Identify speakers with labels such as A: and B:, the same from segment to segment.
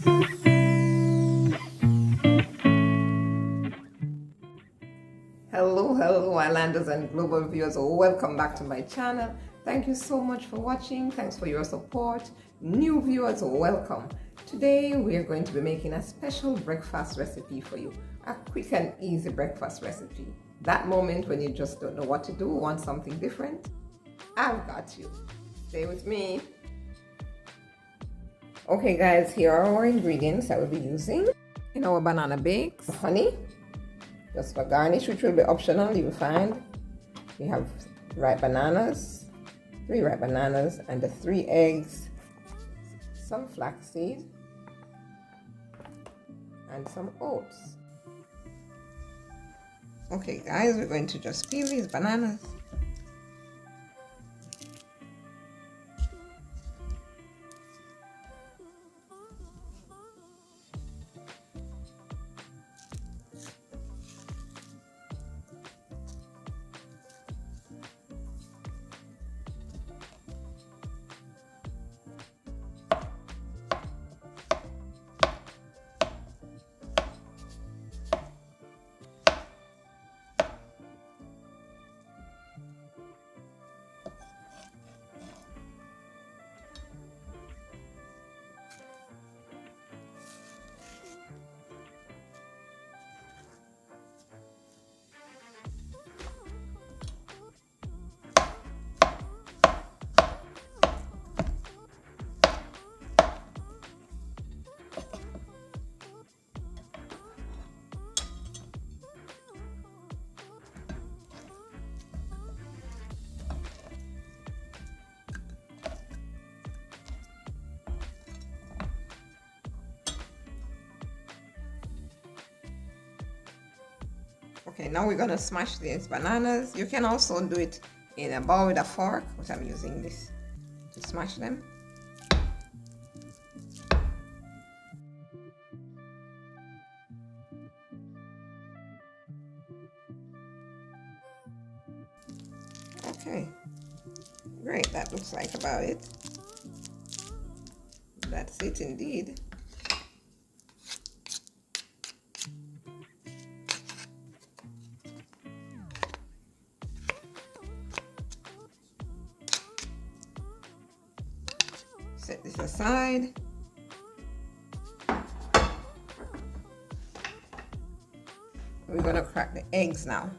A: Hello islanders and global viewers, welcome back to my channel. Thank you so much for watching. Thanks for your support. New viewers, welcome. Today we are going to be making a special breakfast recipe for you, a quick and easy breakfast recipe. That moment when you just don't know what to do, want something different, I've got you. Stay with me. Okay guys, here are our ingredients that we'll be using in our banana bakes. Honey, just for garnish, which will be optional. You'll find we have ripe bananas, 3 ripe bananas, and the 3 eggs, some flaxseed, and some oats. Okay guys, we're going to just peel these bananas. Okay, now we're gonna smash these bananas. You can also do it in a bowl with a fork, but I'm using this to smash them. Okay, great, that looks like about it. That's it indeed. Set this aside. We're gonna crack the eggs now.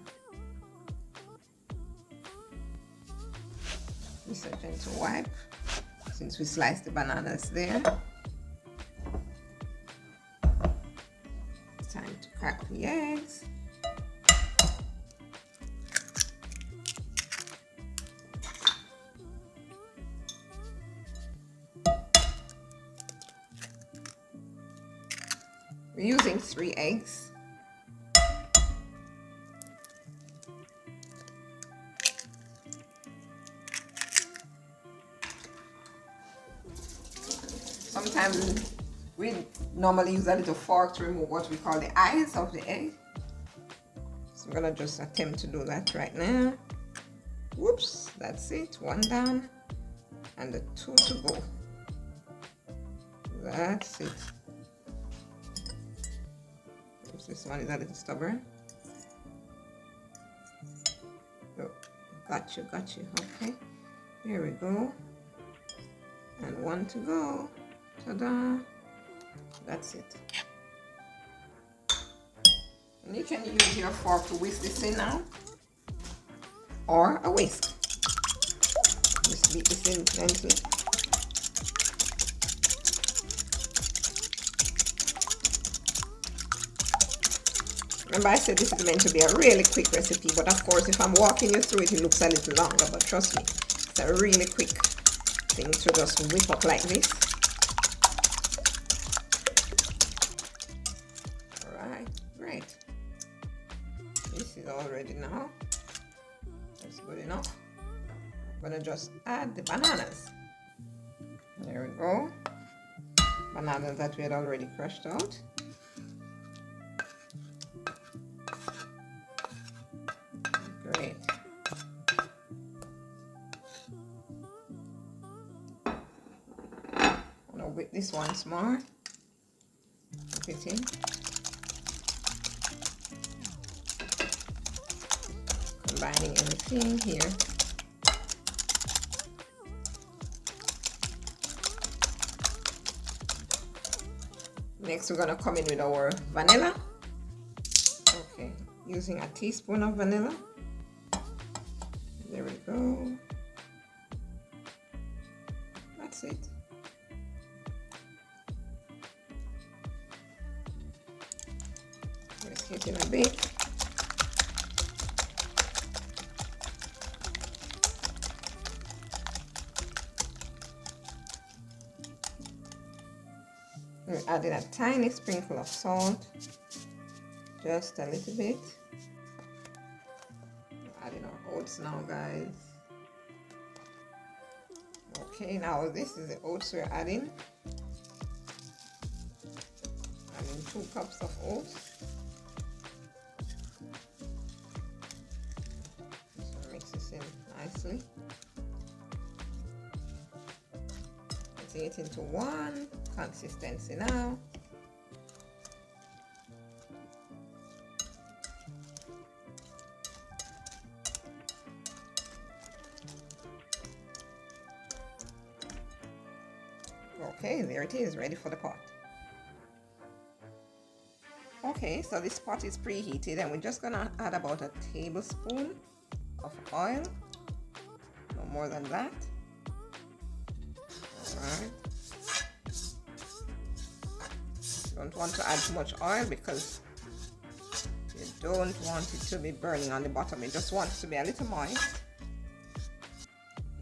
A: Just a gentle wipe since we sliced the bananas there. It's time to crack the eggs. We're using 3 eggs. Sometimes we normally use a little fork to remove what we call the eyes of the egg. So I'm gonna just attempt to do that right now. Whoops, that's it. 1 down and the 2 to go. That's it. This one is a little stubborn. Oh, got you. Okay, here we go. And 1 to go. Ta-da! That's it. And you can use your fork to whisk this in now, or a whisk. Just beat this in plenty. Remember, I said this is meant to be a really quick recipe, but of course if I'm walking you through it, it looks a little longer, but trust me, it's a really quick thing to just whip up like this. Alright, great. This is all ready now. That's good enough. I'm gonna just add the bananas. There we go. Bananas that we had already crushed out. Great. I'm gonna whip this once more. Put it in. Combining everything here. Next, we're gonna come in with our vanilla. Okay, using a teaspoon of vanilla. There we go. That's it. Whisk it in a bit. We're adding a tiny sprinkle of salt, just a little bit. We're adding our oats now, guys. Okay, now this is the oats we're adding. Adding 2 cups of oats. So mix this in nicely. Putting it into one consistency now. Okay, there it is, ready for the pot. Okay, so this pot is preheated and we're just gonna add about a tablespoon of oil, no more than that. Alright. You don't want to add too much oil because you don't want it to be burning on the bottom. You just want it to be a little moist.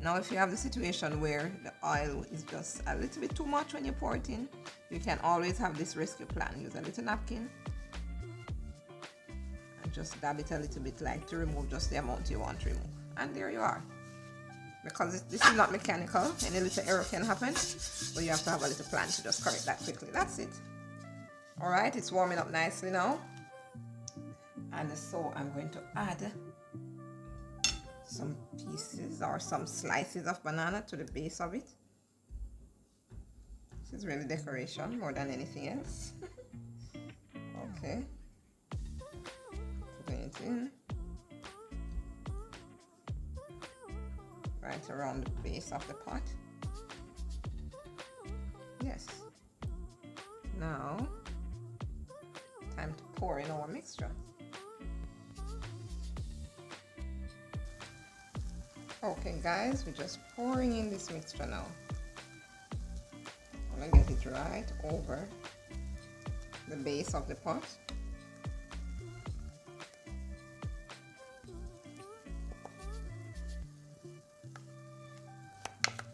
A: Now, if you have the situation where the oil is just a little bit too much when you pour it in, you can always have this rescue plan. Use a little napkin and just dab it a little bit, like to remove just the amount you want to remove. And there you are. Because this is not mechanical, any little error can happen, but you have to have a little plan to just correct that quickly. That's it. Alright, it's warming up nicely now. And so I'm going to add some pieces or some slices of banana to the base of it. This is really decoration more than anything else. Okay. Putting it in. Right around the base of the pot. Yes. Now, time to pour in our mixture. Okay guys, we're just pouring in this mixture now. I'm gonna get it right over the base of the pot.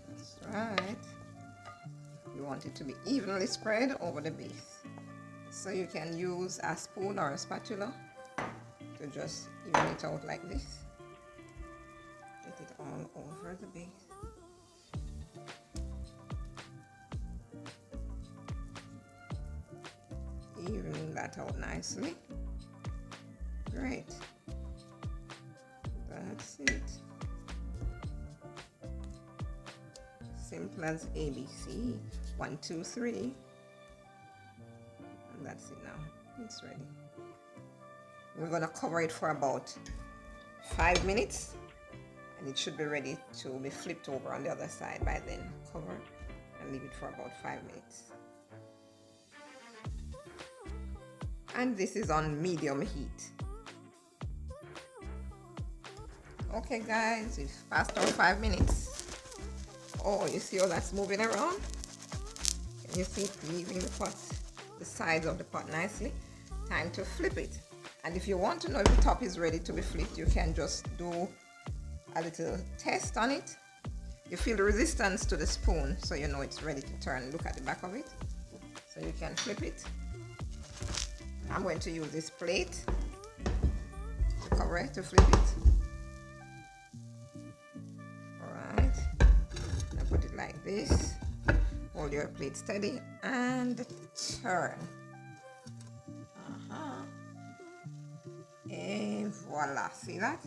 A: That's right. You want it to be evenly spread over the base. So you can use a spoon or a spatula to just even it out like this. Get it all over the base. Evening that out nicely. Great. That's it. Simple as ABC. 1, 2, 3. And that's it now. It's ready. We're gonna cover it for about 5 minutes. And it should be ready to be flipped over on the other side by then. Cover and leave it for about 5 minutes. And this is on medium heat. Okay guys, we've passed our 5 minutes. Oh, you see how that's moving around? Can you see it leaving the pot, the sides of the pot nicely? Time to flip it. And if you want to know if the top is ready to be flipped, you can just do a little test on it. You feel the resistance to the spoon, so you know it's ready to turn. Look at the back of it. So you can flip it. I'm going to use this plate to cover it, to flip it. Alright. Now put it like this. Hold your plate steady and turn. And voila. See that?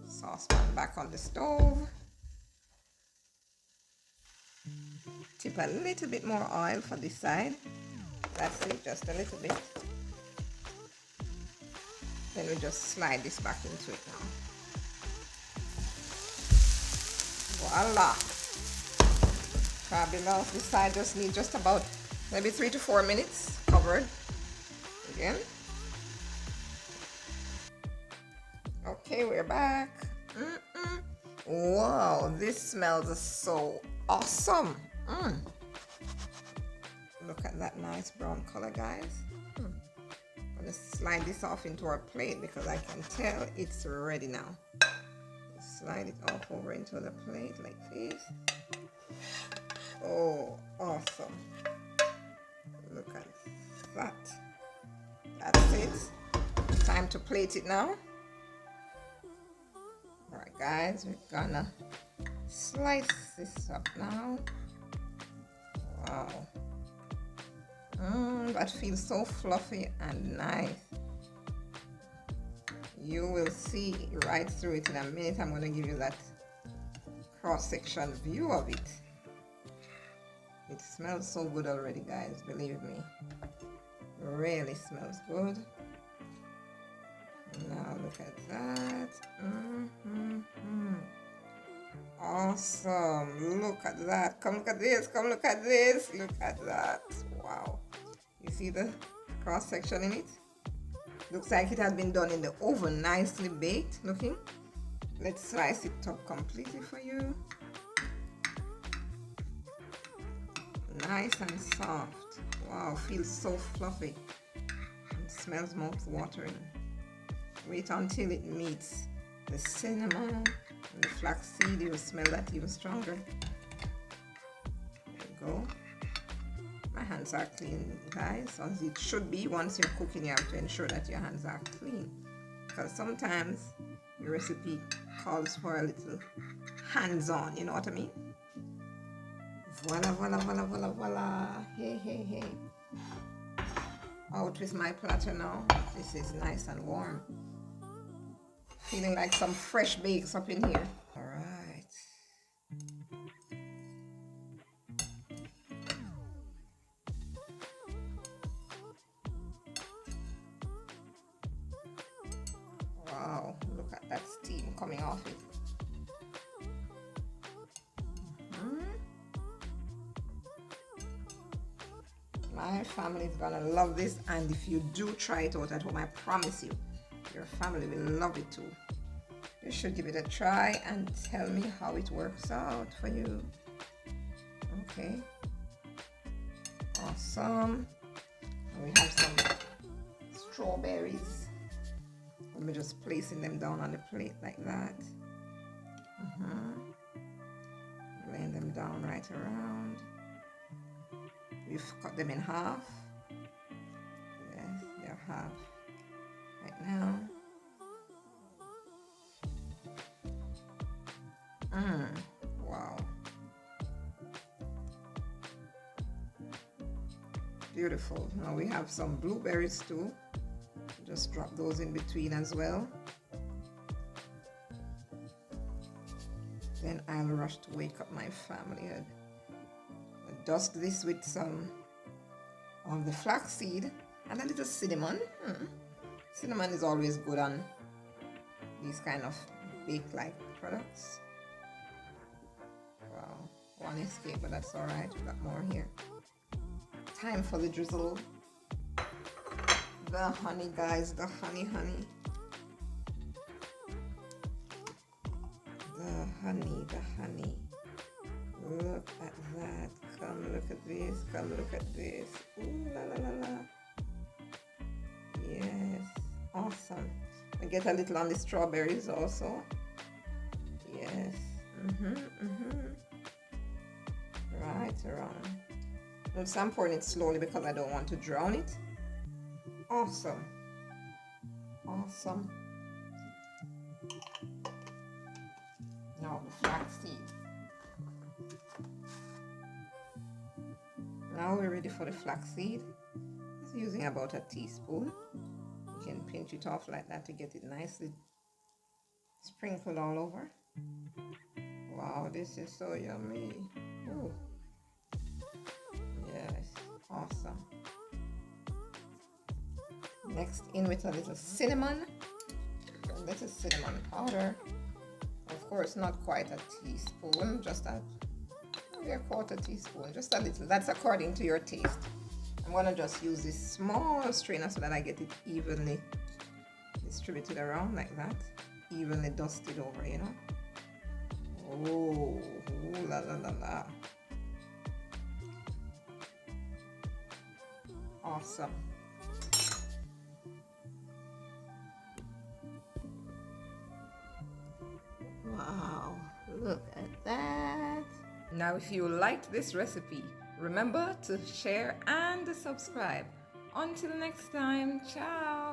A: Saucepan back on the stove. Tip a little bit more oil for this side. That's it, just a little bit. Then we just slide this back into it now. Voila! Fabulous. This side just needs just about maybe 3 to 4 minutes covered. Again. Okay, we're back. Wow, this smells so awesome. Look at that nice brown color, guys. I'm gonna slide this off into our plate because I can tell it's ready now. Slide it off over into the plate like this. Oh, awesome. Look at that. That's it. Time to plate it now. Alright guys, we're gonna slice this up now. Wow. That feels so fluffy and nice. You will see right through it in a minute. I'm going to give you that cross-section view of it. It smells so good already, guys, believe me. Really smells good. Now look at that. Awesome. Look at that. Come look at this. Come look at this. Look at that. Wow. You see the cross-section in it? Looks like it has been done in the oven, nicely baked looking. Let's slice it up completely for you. Nice and soft. Wow, feels so fluffy. It smells mouth-watering. Wait until it meets the cinnamon and the flaxseed. You'll smell that even stronger. There you go. My hands are clean, guys, as it should be. Once you're cooking, you have to ensure that your hands are clean, because sometimes your recipe calls for a little hands-on, you know what I mean? Voila, voila, voila, voila, voila. Hey, hey, hey. Out with my platter now. This is nice and warm. Feeling like some fresh bakes up in here. All right. Wow, look at that steam coming off it. My family is gonna love this, and if you do try it out at home, I promise you, your family will love it too. You should give it a try and tell me how it works out for you. Okay. Awesome. We have some strawberries. We're just placing them down on the plate like that. Laying them down right around. We've cut them in half. Yes, they're half right now. Wow. Beautiful. Now we have some blueberries too. Just drop those in between as well. Then I'll rush to wake up my family. I'll dust this with some of the flaxseed and a little cinnamon. Cinnamon is always good on these kind of bake-like products. Wow, one escape, but that's all right. We've got more here. Time for the drizzle. The honey, guys, the honey. The honey. Look at that. Come look at this. Come look at this. Ooh, la la la la. Yes, awesome. I get a little on the strawberries also. Yes. Right around. Notice I'm pouring it slowly because I don't want to drown it. Awesome. Awesome. Now the flaxseed. Now we're ready for the flaxseed. It's using about a teaspoon. You can pinch it off like that to get it nicely sprinkled all over. Wow, this is so yummy. Ooh. Yes, awesome. Next, in with a little cinnamon. A little cinnamon powder. Of course, not quite a teaspoon, just maybe a quarter teaspoon, just a little. That's according to your taste. I'm gonna just use this small strainer so that I get it evenly distributed around like that, evenly dusted over, you know. Oh, ooh, la la la la. Awesome. Wow, look at that. Now, if you liked this recipe, remember to share and subscribe. Until next time, ciao.